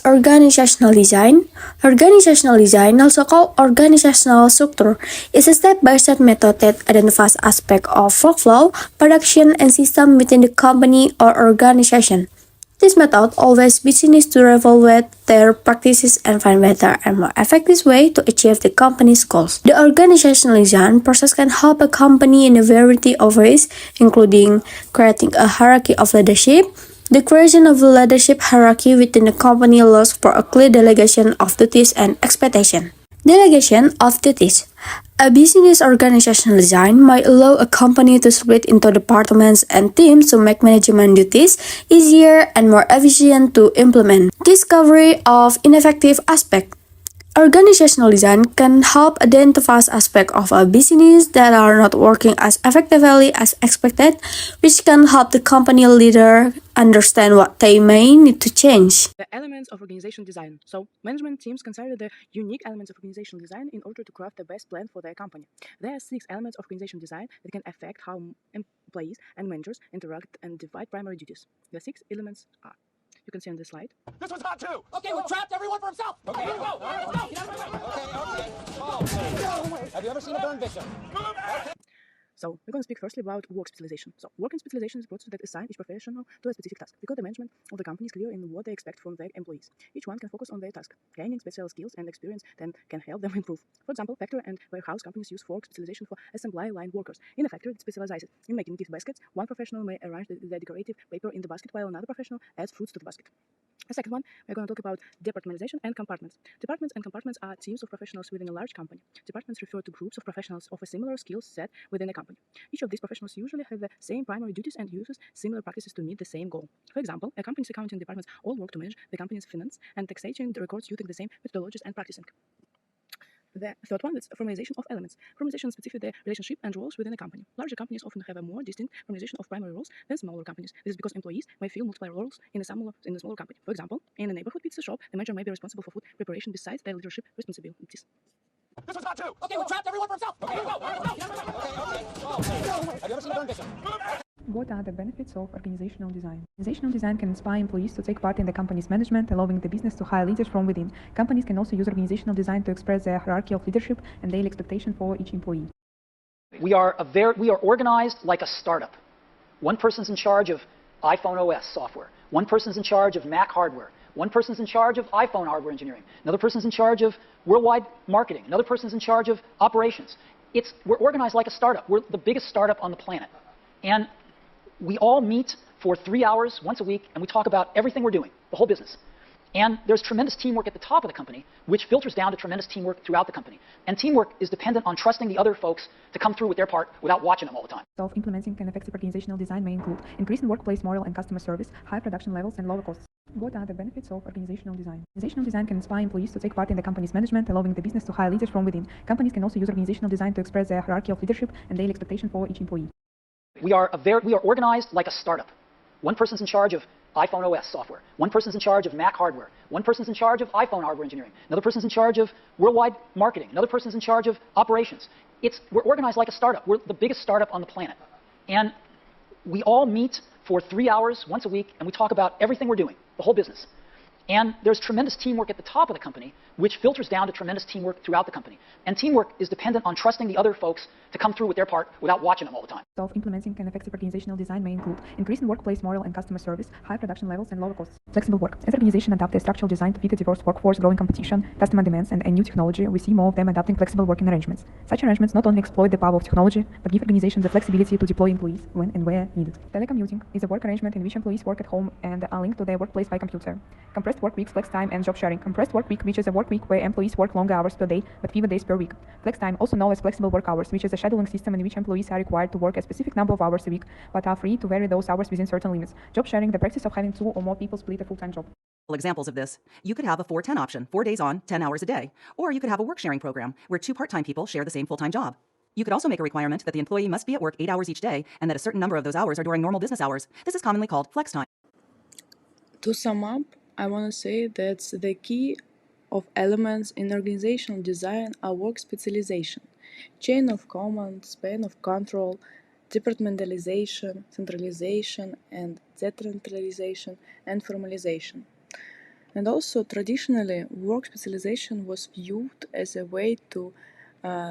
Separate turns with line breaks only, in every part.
organizational design? Organizational design, also called organizational structure, is a step-by-step method that identifies aspects of workflow, production, and system within the company or organization. This method always business to evaluate their practices and find better and more effective way to achieve the company's goals. The organizational design process can help a company in a variety of ways, including creating a hierarchy of leadership. The creation of a leadership hierarchy within the company allows for a clear delegation of duties and expectation. Delegation of duties. A business organizational design might allow a company to split into departments and teams to make management duties easier and more efficient to implement. Discovery of ineffective aspects. Organizational design can help identify aspects of a business that are not working as effectively as expected, which can help the company leader understand what they may need to change.
The elements of organizational design. So, management teams consider the unique elements of organizational design in order to craft the best plan for their company. There are 6 elements of organizational design that can affect how employees and managers interact and divide primary duties. The 6 elements are. You can see on this slide.
This one's hot too. Okay, we're trapped. Everyone for himself. Okay, let's go. Let's go. Get out of my way. Okay. Have you ever seen a burn victim? Okay.
So we're going to speak firstly about work specialization. So work specialization is a process that assigns each professional to a specific task, because the management of the company is clear in what they expect from their employees. Each one can focus on their task. Gaining special skills and experience then can help them improve. For example, factory and warehouse companies use work specialization for assembly line workers. In a factory, it specializes in making gift baskets. One professional may arrange the decorative paper in the basket, while another professional adds fruits to the basket. The second one, we're going to talk about departmentalization and compartments. Departments and compartments are teams of professionals within a large company. Departments refer to groups of professionals of a similar skill set within a company. Each of these professionals usually have the same primary duties and uses similar practices to meet the same goal. For example, a company's accounting departments all work to manage the company's finance and taxation records using the same methodologies and practicing. The third one is formalization of elements. Formalization specifies the relationship and roles within a company. Larger companies often have a more distinct formalization of primary roles than smaller companies. This is because employees may fill multiple roles in a smaller company. For example, in a neighborhood pizza shop, the manager may be responsible for food preparation besides their leadership responsibilities.
This one's hot too. Okay, we're trapped. Everyone for himself. Okay, let's go. Let's go. Okay. Have you ever seen a burn victim?
What are the benefits of organizational design? Organizational design can inspire employees to take part in the company's management, allowing the business to hire leaders from within. Companies can also use organizational design to express their hierarchy of leadership and daily expectation for each employee.
We are organized like a startup. One person's in charge of iPhone OS software. One person's in charge of Mac hardware. One person's in charge of iPhone hardware engineering. Another person's in charge of worldwide marketing. Another person's in charge of operations. We're organized like a startup. We're the biggest startup on the planet. And we all meet for 3 hours once a week, and we talk about everything we're doing, the whole business. And there's tremendous teamwork at the top of the company, which filters down to tremendous teamwork throughout the company. And teamwork is dependent on trusting the other folks to come through with their part without watching them all the time.
Implementing an effective organizational design may include increasing workplace morale and customer service, high production levels, and lower costs. What are the benefits of organizational design? Organizational design can inspire employees to take part in the company's management, allowing the business to hire leaders from within. Companies can also use organizational design to express their hierarchy of leadership and daily expectation for each employee.
We are organized like a startup. One person's in charge of iPhone OS software. One person's in charge of Mac hardware. One person's in charge of iPhone hardware engineering. Another person's in charge of worldwide marketing. Another person's in charge of operations. We're organized like a startup. We're the biggest startup on the planet. And we all meet for 3 hours once a week, and we talk about everything we're doing, the whole business. And there's tremendous teamwork at the top of the company, which filters down to tremendous teamwork throughout the company. And teamwork is dependent on trusting the other folks to come through with their part without watching them all the time.
Implementing an effective organizational design may include increasing workplace morale and customer service, high production levels, and lower costs. Flexible work. As organizations adapt their structural design to fit a diverse workforce, growing competition, customer demands, and new technology, we see more of them adopting flexible working arrangements. Such arrangements not only exploit the power of technology, but give organizations the flexibility to deploy employees when and where needed. Telecommuting is a work arrangement in which employees work at home and are linked to their workplace by computer. Compressed work weeks, flex time, and job sharing. Compressed work week, which is a work week where employees work longer hours per day, but fewer days per week. Flex time, also known as flexible work hours, which is a scheduling system in which employees are required to work a specific number of hours a week, but are free to vary those hours within certain limits. Job sharing, the practice of having 2 or more people split a full-time job.
Examples of this: you could have a 4-10 option, 4 days on, 10 hours a day, or you could have a work sharing program where 2 part-time people share the same full-time job. You could also make a requirement that the employee must be at work 8 hours each day and that a certain number of those hours are during normal business hours. This is commonly called flex time.
To sum up, I want to say that the key of elements in organizational design are work specialization, chain of command, span of control, departmentalization, centralization and decentralization, and formalization. And also, traditionally, work specialization was viewed as a way to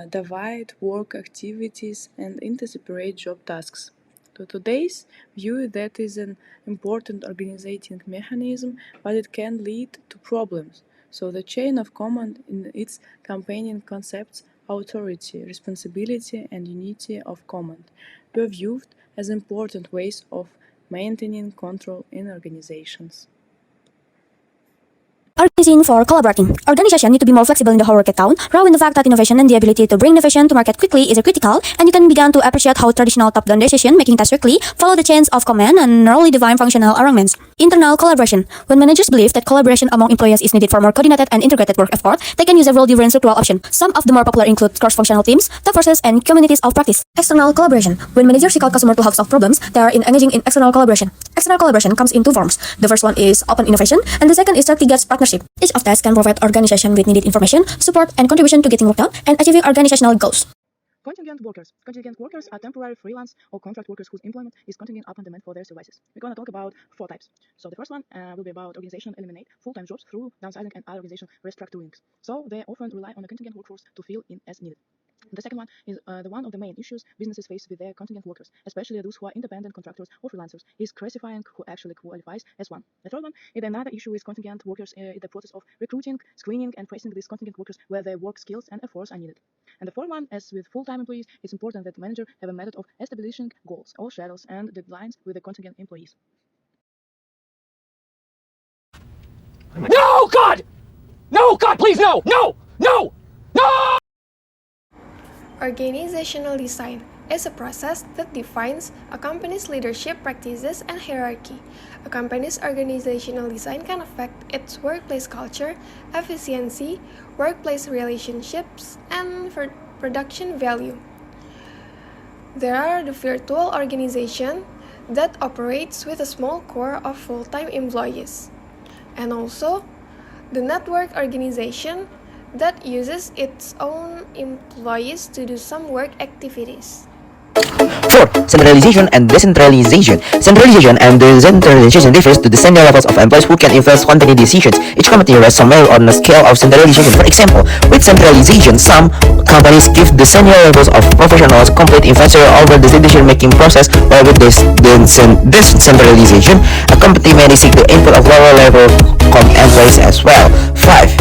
divide work activities and into separate job tasks. To today's view, that is an important organizing mechanism, but it can lead to problems. So the chain of command in its companion concepts authority, responsibility, and unity of command were viewed as important ways of maintaining control in organizations.
Organizing for collaborating. Organization need to be more flexible in the whole work town, rather the fact that innovation and the ability to bring innovation to market quickly is critical, and you can begin to appreciate how traditional top-down decision making tasks quickly follow the chains of command and narrowly define functional arrangements. Internal collaboration. When managers believe that collaboration among employees is needed for more coordinated and integrated work effort, they can use several different structural options. Some of the more popular include cross-functional teams, task forces, and communities of practice. External collaboration. When managers seek out customers to help solve problems, they are engaging in external collaboration. External collaboration comes in two forms. The first one is open innovation, and the second is strategic partnership. Each of these can provide organization with needed information, support, and contribution to getting work done and achieving organizational goals.
Contingent workers. Contingent workers are temporary freelance or contract workers whose employment is contingent upon demand for their services. We're going to talk about four types. So the first one will be about organization eliminate full-time jobs through downsizing and other organization restructuring. So they often rely on a contingent workforce to fill in as needed. The second one is the one of the main issues businesses face with their contingent workers, especially those who are independent contractors or freelancers, is classifying who actually qualifies as one. The third one is another issue with contingent workers in the process of recruiting, screening, and placing these contingent workers where their work skills and efforts are needed. And the fourth one, as with full-time employees, it's important that the manager have a method of establishing goals or shadows and deadlines with the contingent employees.
No, God! No, God, please, no! No! No! No!
Organizational design is a process that defines a company's leadership practices and hierarchy. A company's organizational design can affect its workplace culture, efficiency, workplace relationships, and production value. There are the virtual organization that operates with a small core of full-time employees, and also the network organization that uses its own employees to do some work activities.
4. Centralization and decentralization. Centralization and decentralization refers to the senior levels of employees who can influence company decisions. Each company rests somewhere on a scale of centralization. For example, with centralization, some companies give the senior levels of professionals complete influence over the decision-making process, while with this decentralization, a company may seek the input of lower-level employees as well. 5.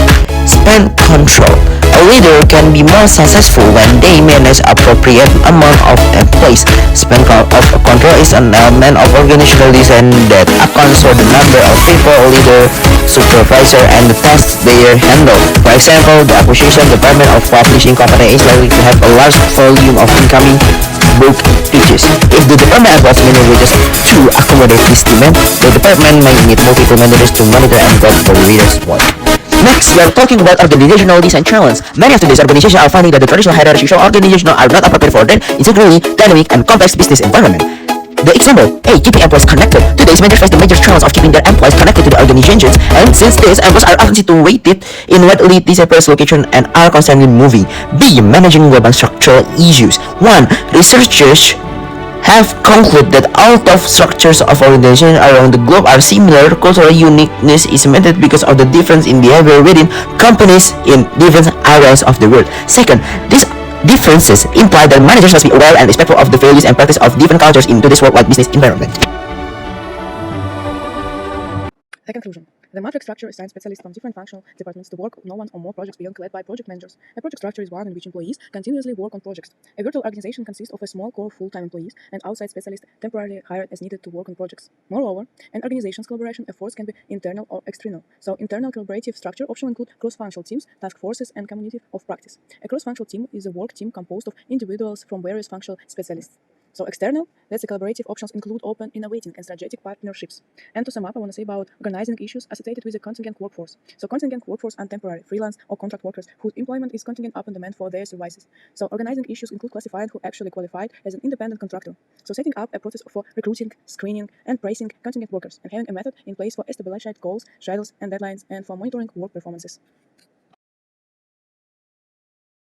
Span control. A leader can be more successful when they manage appropriate amount of employees. Span of control is an element of organizational design that accounts for the number of people, leader, supervisor, and the tasks they handle. For example, the acquisition department of publishing company is likely to have a large volume of incoming book pitches. If the department employs many readers to accommodate this demand, the department may need multiple managers to monitor and guard the readers' work. Next, we are talking about organizational design challenge. Many of today's organizations are finding that the traditional hierarchical organizations are not appropriate for their integrally dynamic and complex business environment. The example, A. Keeping employees connected. Today's managers face the major challenge of keeping their employees connected to the organizations, and since these employees are often situated in widely dispersed locations and are constantly moving. B. Managing global structural issues. 1. Researchers have concluded that although structures of organizations around the globe are similar, cultural uniqueness is maintained because of the difference in behavior within companies in different areas of the world. Second, these differences imply that managers must be aware and respectful of the values and practice of different cultures in today's worldwide business environment.
The conclusion. The matrix structure assigns specialists from different functional departments to work on one or more projects beyond led by project managers. A project structure is one in which employees continuously work on projects. A virtual organization consists of a small core full-time employees and outside specialists temporarily hired as needed to work on projects. Moreover, an organization's collaboration efforts can be internal or external. So internal collaborative structure option include cross-functional teams, task forces, and community of practice. A cross-functional team is a work team composed of individuals from various functional specialists. So external, that's the collaborative options include open, innovating, and strategic partnerships. And to sum up, I want to say about organizing issues associated with the contingent workforce. So contingent workforce are temporary, freelance, or contract workers whose employment is contingent upon demand for their services. So organizing issues include classifying who actually qualified as an independent contractor. So setting up a process for recruiting, screening, and placing contingent workers, and having a method in place for establishing goals, schedules, and deadlines, and for monitoring work performances.